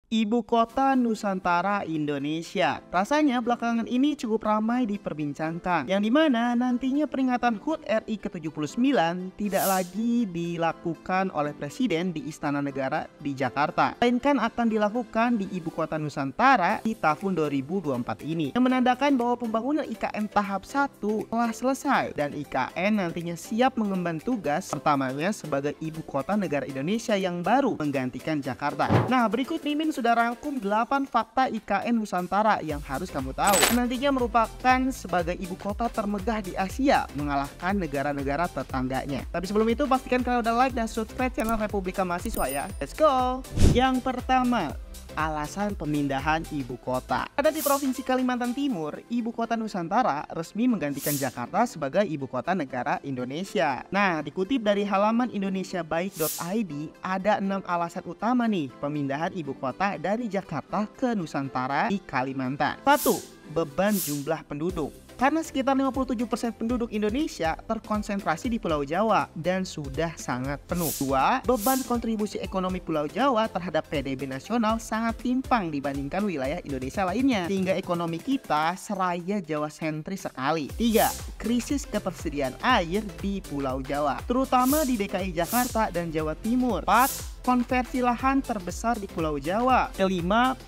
Ibu kota Nusantara Indonesia. Rasanya belakangan ini cukup ramai diperbincangkan, yang dimana nantinya peringatan HUT RI ke-79 tidak lagi dilakukan oleh Presiden di Istana Negara di Jakarta, melainkan akan dilakukan di Ibu kota Nusantara di tahun 2024 ini, yang menandakan bahwa pembangunan IKN tahap 1 telah selesai dan IKN nantinya siap mengemban tugas pertamanya sebagai Ibu kota negara Indonesia yang baru menggantikan Jakarta. Nah, berikut Mimin sudah rangkum 8 fakta IKN Nusantara yang harus kamu tahu. Nantinya merupakan sebagai ibu kota termegah di Asia, mengalahkan negara-negara tetangganya. Tapi sebelum itu pastikan kalian udah like dan subscribe channel Republika Mahasiswa ya. Let's go! Yang pertama, alasan pemindahan ibu kota. Ada di Provinsi Kalimantan Timur, ibu kota Nusantara resmi menggantikan Jakarta sebagai ibu kota negara Indonesia. Nah, dikutip dari halaman indonesiabaik.id, ada 6 alasan utama nih pemindahan ibu kota dari Jakarta ke Nusantara di Kalimantan. 1. Beban jumlah penduduk. Karena sekitar 57% penduduk Indonesia terkonsentrasi di Pulau Jawa dan sudah sangat penuh. 2. Beban kontribusi ekonomi Pulau Jawa terhadap PDB nasional sangat timpang dibandingkan wilayah Indonesia lainnya, sehingga ekonomi kita seraya Jawa sentris sekali. 3. Krisis ketersediaan air di Pulau Jawa, terutama di DKI Jakarta dan Jawa Timur. 4. Konversi lahan terbesar di Pulau Jawa. 5.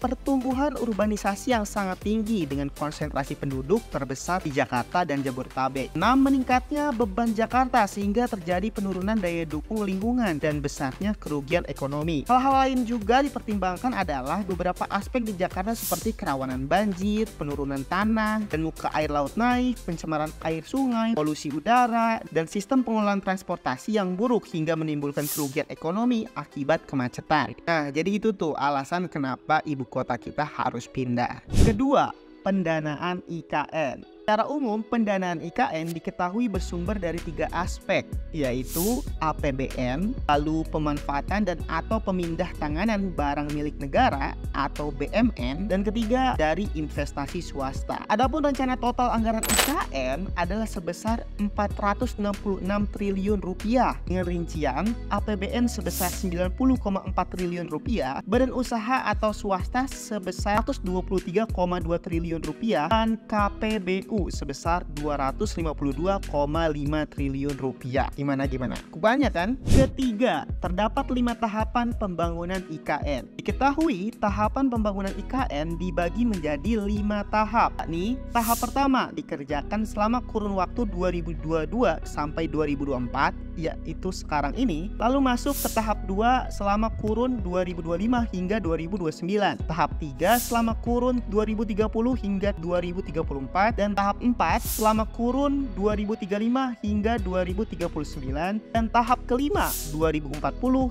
Pertumbuhan urbanisasi yang sangat tinggi dengan konsentrasi penduduk terbesar di Jakarta dan Jabodetabek. 6. Meningkatnya beban Jakarta sehingga terjadi penurunan daya dukung lingkungan dan besarnya kerugian ekonomi. Hal-hal lain juga dipertimbangkan adalah beberapa aspek di Jakarta seperti kerawanan banjir, penurunan tanah dan muka air laut naik, pencemaran air sungai, polusi udara, dan sistem pengelolaan transportasi yang buruk hingga menimbulkan kerugian ekonomi akibat kemacetan. Nah, jadi itu tuh alasan kenapa ibu kota kita harus pindah. Kedua, pendanaan IKN. Secara umum, pendanaan IKN diketahui bersumber dari 3 aspek, yaitu APBN, lalu pemanfaatan dan atau pemindah tanganan barang milik negara atau BMN, dan ketiga dari investasi swasta. Adapun rencana total anggaran IKN adalah sebesar 466 triliun rupiah, dengan rincian APBN sebesar 90,4 triliun rupiah, badan usaha atau swasta sebesar 123,2 triliun rupiah, dan KPBU sebesar 252,5 triliun rupiah. Gimana? Banyak kan? Ketiga, terdapat 5 tahapan pembangunan IKN. Diketahui tahapan pembangunan IKN dibagi menjadi 5 tahap. Nih, tahap pertama dikerjakan selama kurun waktu 2022 sampai 2024, yaitu sekarang ini. Lalu masuk ke tahap 2 selama kurun 2025 hingga 2029. Tahap 3 selama kurun 2030 hingga 2034, dan tahap 4 selama kurun 2035 hingga 2039, dan tahap kelima 2040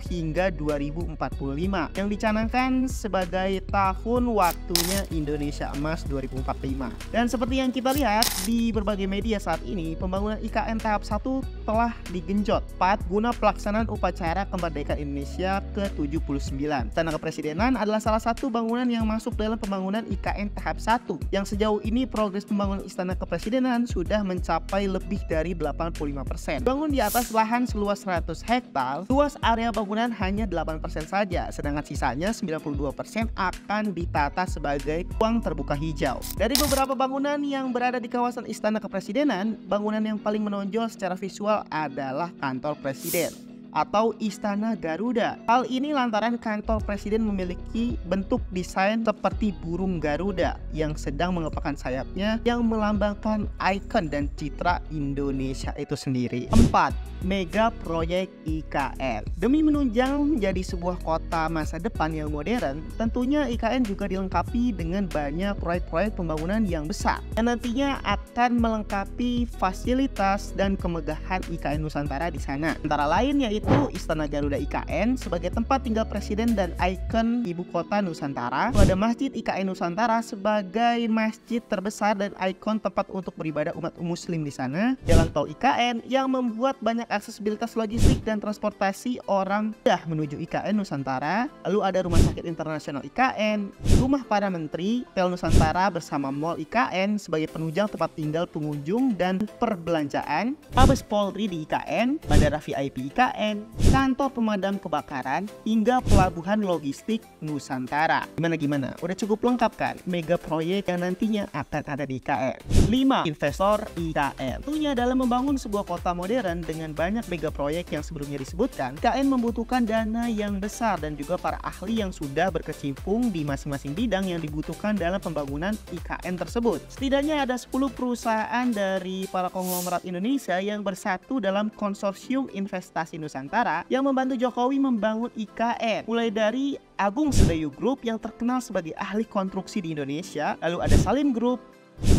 hingga 2045 yang dicanangkan sebagai tahun waktunya Indonesia Emas 2045. Dan seperti yang kita lihat di berbagai media saat ini, pembangunan IKN tahap 1 telah digenjot guna pelaksanaan upacara kemerdekaan Indonesia ke-79. Istana Kepresidenan adalah salah satu bangunan yang masuk dalam pembangunan IKN tahap 1, yang sejauh ini progres pembangunan Istana Kepresidenan sudah mencapai lebih dari 85%. Bangun di atas lahan seluas 100 hektar, luas area bangunan hanya 8% saja, sedangkan sisanya 92% akan ditata sebagai ruang terbuka hijau. Dari beberapa bangunan yang berada di kawasan Istana Kepresidenan, bangunan yang paling menonjol secara visual adalah Kantor Presiden atau Istana Garuda. Hal ini lantaran kantor presiden memiliki bentuk desain seperti burung Garuda yang sedang mengepakkan sayapnya, yang melambangkan ikon dan citra Indonesia itu sendiri. 4. Mega proyek IKN. Demi menunjang menjadi sebuah kota masa depan yang modern, tentunya IKN juga dilengkapi dengan banyak proyek-proyek pembangunan yang besar yang nantinya akan melengkapi fasilitas dan kemegahan IKN Nusantara di sana. Antara lain yaitu Istana Garuda IKN sebagai tempat tinggal presiden dan ikon ibu kota Nusantara. Ada Masjid IKN Nusantara sebagai masjid terbesar dan ikon tempat untuk beribadah umat muslim di sana. Jalan tol IKN yang membuat banyak aksesibilitas logistik dan transportasi orang mudah menuju IKN Nusantara. Lalu ada Rumah Sakit Internasional IKN, Rumah Para Menteri, Hotel Nusantara bersama Mall IKN sebagai penunjang tempat tinggal pengunjung dan perbelanjaan, Mabes Polri di IKN, Bandara VIP IKN, IKN, kantor pemadam kebakaran, hingga pelabuhan logistik Nusantara. Gimana? Udah cukup lengkap kan mega proyek yang nantinya akan ada di IKN. 5. Investor IKN. Tentunya dalam membangun sebuah kota modern dengan banyak mega proyek yang sebelumnya disebutkan, IKN membutuhkan dana yang besar dan juga para ahli yang sudah berkecimpung di masing-masing bidang yang dibutuhkan dalam pembangunan IKN tersebut. Setidaknya ada 10 perusahaan dari para konglomerat Indonesia yang bersatu dalam konsorsium investasi Nusantara yang membantu Jokowi membangun IKN. Mulai dari Agung Sedayu Group yang terkenal sebagai ahli konstruksi di Indonesia, lalu ada Salim Group,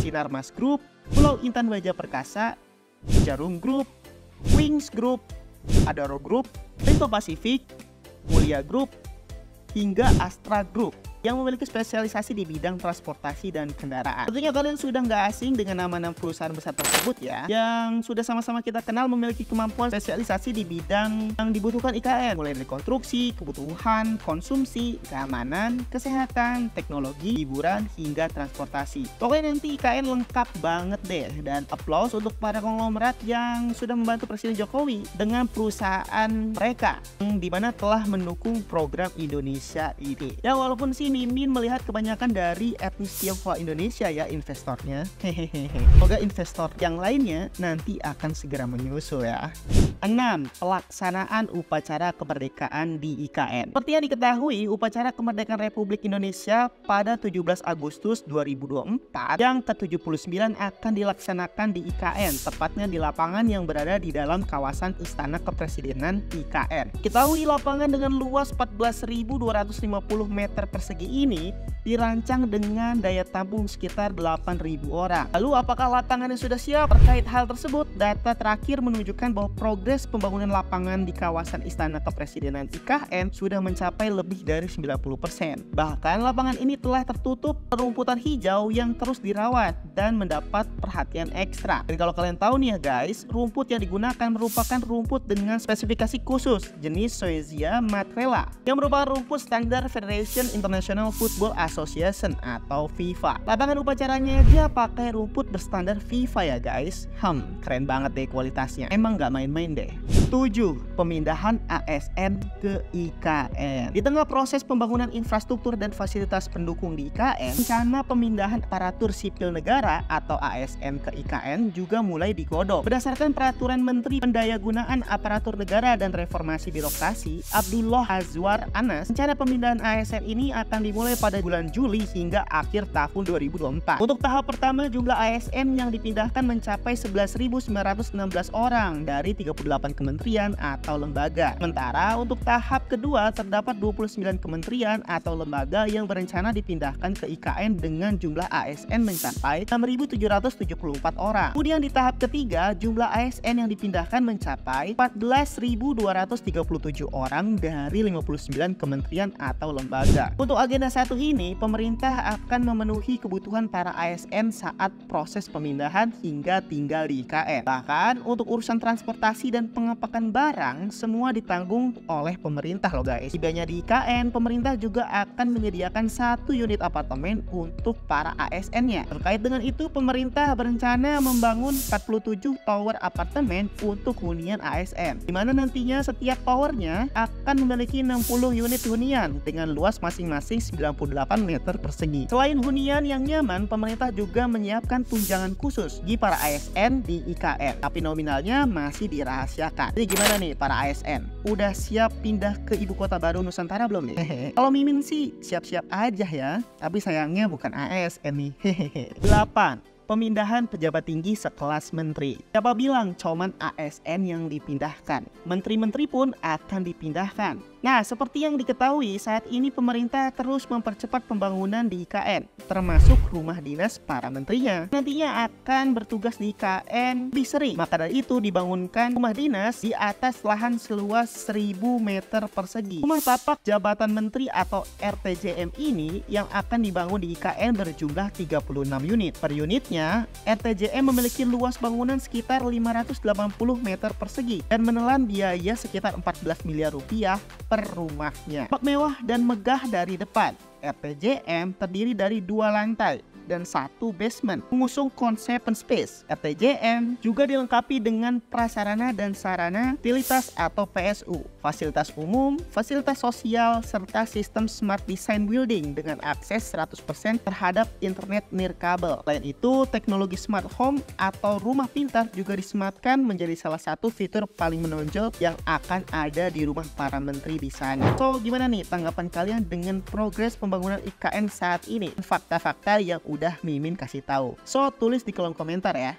Sinarmas Group, Pulau Intan Baja Perkasa, Jarum Group, Wings Group, Adaro Group, Rinto Pacific, Mulia Group, hingga Astra Group yang memiliki spesialisasi di bidang transportasi dan kendaraan. Tentunya kalian sudah nggak asing dengan nama-nama perusahaan besar tersebut ya, yang sudah sama-sama kita kenal memiliki kemampuan spesialisasi di bidang yang dibutuhkan IKN, mulai dari konstruksi, kebutuhan, konsumsi, keamanan, kesehatan, teknologi, hiburan, hingga transportasi. Pokoknya nanti IKN lengkap banget deh, dan applause untuk para konglomerat yang sudah membantu Presiden Jokowi dengan perusahaan mereka, yang dimana telah mendukung program Indonesia ini. Ya walaupun sih Mimin melihat kebanyakan dari etnis Tionghoa Indonesia ya investornya. Semoga investor yang lainnya nanti akan segera menyusul ya. 6. Pelaksanaan upacara kemerdekaan di IKN. Seperti yang diketahui, upacara kemerdekaan Republik Indonesia pada 17 Agustus 2024 yang ke-79 akan dilaksanakan di IKN, tepatnya di lapangan yang berada di dalam kawasan Istana Kepresidenan IKN. Ketahui lapangan dengan luas 14.250 meter persegi ini dirancang dengan daya tampung sekitar 8.000 orang. Lalu apakah lapangannya sudah siap? Terkait hal tersebut, data terakhir menunjukkan bahwa progres pembangunan lapangan di kawasan Istana Kepresidenan IKN sudah mencapai lebih dari 90%. Bahkan lapangan ini telah tertutup rumputan hijau yang terus dirawat dan mendapat perhatian ekstra. Dan kalau kalian tahu nih ya guys, rumput yang digunakan merupakan rumput dengan spesifikasi khusus jenis Zoysia matrela yang merupakan rumput standar Federation International Football Association atau FIFA. Lapangan upacaranya aja pakai rumput berstandar FIFA ya guys. Keren banget deh kualitasnya. Emang nggak main-main deh. 7. Pemindahan ASN ke IKN. Di tengah proses pembangunan infrastruktur dan fasilitas pendukung di IKN, rencana pemindahan aparatur sipil negara atau ASN ke IKN juga mulai digodok. Berdasarkan peraturan Menteri Pendayagunaan Aparatur Negara dan Reformasi Birokrasi Abdullah Azwar Anas, rencana pemindahan ASN ini akan dimulai pada bulan Juli hingga akhir tahun 2024. Untuk tahap pertama, jumlah ASN yang dipindahkan mencapai 11.916 orang dari 38 kementerian atau lembaga. Sementara untuk tahap kedua terdapat 29 kementerian atau lembaga yang berencana dipindahkan ke IKN dengan jumlah ASN mencapai 6.774 orang. Kemudian di tahap ketiga, jumlah ASN yang dipindahkan mencapai 14.237 orang dari 59 kementerian atau lembaga. Untuk agenda satu ini, pemerintah akan memenuhi kebutuhan para ASN saat proses pemindahan hingga tinggal di IKN. Bahkan untuk urusan transportasi dan pengepakan barang semua ditanggung oleh pemerintah loh guys. Tibanya di IKN, pemerintah juga akan menyediakan 1 unit apartemen untuk para ASN-nya. Terkait dengan itu, pemerintah berencana membangun 47 tower apartemen untuk hunian ASN, di mana nantinya setiap towernya akan memiliki 60 unit hunian dengan luas masing-masing 98 meter persegi. Selain hunian yang nyaman, pemerintah juga menyiapkan tunjangan khusus bagi para ASN di IKN, tapi nominalnya masih dirahasiakan. Jadi gimana nih para ASN? Udah siap pindah ke ibu kota baru Nusantara belum nih? Kalau Mimin sih siap-siap aja ya, tapi sayangnya bukan ASN nih. 8. Pemindahan pejabat tinggi sekelas menteri. Siapa bilang cuman ASN yang dipindahkan? Menteri-menteri pun akan dipindahkan. Nah, seperti yang diketahui, saat ini pemerintah terus mempercepat pembangunan di IKN, termasuk rumah dinas para menterinya. Nantinya akan bertugas di IKN lebih sering. Maka dari itu dibangunkan rumah dinas di atas lahan seluas 1.000 meter persegi. Rumah tapak jabatan menteri atau RTJM ini yang akan dibangun di IKN berjumlah 36 unit. Per unitnya, RTJM memiliki luas bangunan sekitar 580 meter persegi dan menelan biaya sekitar 14 miliar rupiah per rumahnya. Tampak mewah dan megah dari depan. RTJM terdiri dari 2 lantai dan 1 basement. Mengusung konsep open space, RTJM juga dilengkapi dengan prasarana dan sarana, utilitas atau PSU, fasilitas umum, fasilitas sosial, serta sistem smart design building dengan akses 100% terhadap internet nirkabel. Selain itu, teknologi smart home atau rumah pintar juga disematkan menjadi salah satu fitur paling menonjol yang akan ada di rumah para menteri di sana. So, gimana nih tanggapan kalian dengan progres pembangunan IKN saat ini? Fakta-fakta yang udah Mimin kasih tahu. So, tulis di kolom komentar ya.